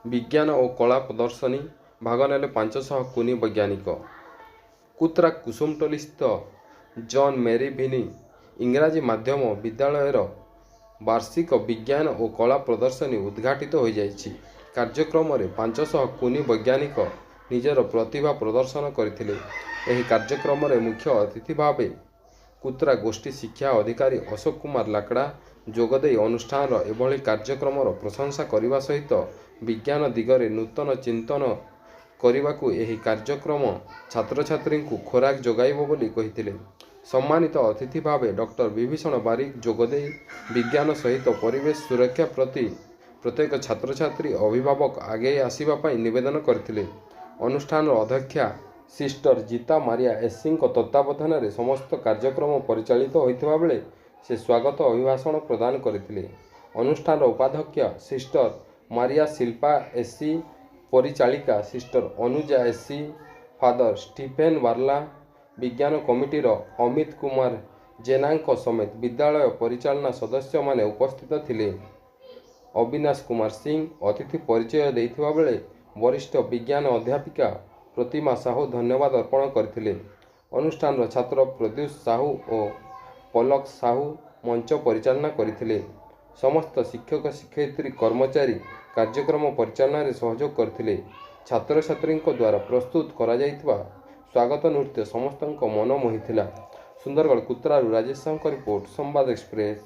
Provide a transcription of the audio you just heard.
विज्ञान और कला प्रदर्शनी भाग नेले 500 कुनी वैज्ञानिक। कुत्रा कुसुमटोली स्थित जॉन मेरी भिनी इंग्राजी माध्यम विद्यालयर वार्षिक विज्ञान और कला प्रदर्शनी उद्घाटित हो जाइछि। कार्यक्रम में 500 कुनी वैज्ञानिक निजर प्रतिभा प्रदर्शन करथिले। एही कार्यक्रम में मुख्य अतिथि भावे कुत्रा गोष्ठी शिक्षा अधिकारी अशोक कुमार लाकड़ा जोगदे अनुष्ठान एभली कार्यक्रम प्रशंसा करने सहित विज्ञान दिगरे नूतन चिंतन करने एही कार्यक्रम छात्र छात्री को खोराक जोगाइब बोली कहिथिले। सम्मानित अतिथि भावे डॉक्टर विभीषण बारिक जोगदे विज्ञान सहित परिवेश सुरक्षा प्रति प्रत्येक छात्र छात्री अभिभावक आगे आसवा निवेदन करथिले। अनुष्ठान अध्यक्षा सिस्टर जीता मारिया एससी तत्वावधान में समस्त कार्यक्रम परिचालित होता बेले से स्वागत अभिभाषण प्रदान करथिले। अनुष्ठान उपाध्यक्ष सिस्टर मारिया शिल्पा एससी, परिचालिका sister Anuja SC, father Stephen Barla, विज्ञान कमिटीर अमित कुमार जेना समेत विद्यालय परिचालना सदस्य माने उपस्थित थिले। अविनाश कुमार सिंह अतिथि परिचय देइथिबा बेले वरिष्ठ विज्ञान अध्यापिका प्रतिमा साहू धन्यवाद अर्पण करथिले। अनुष्ठान छात्र प्रद्युष साहू और पलक साहू मंच परिचालना करथिले। समस्त शिक्षक शिक्षयित्री कर्मचारी कार्यक्रम परिचालन में सहयोग करथिले। छात्र छात्री द्वारा प्रस्तुत करा जाइथिबा स्वागत नृत्य समस्त मन मोहिथिला। सुंदरगढ़ कुत्रारू राजेश साहू रिपोर्ट, संवाद एक्सप्रेस।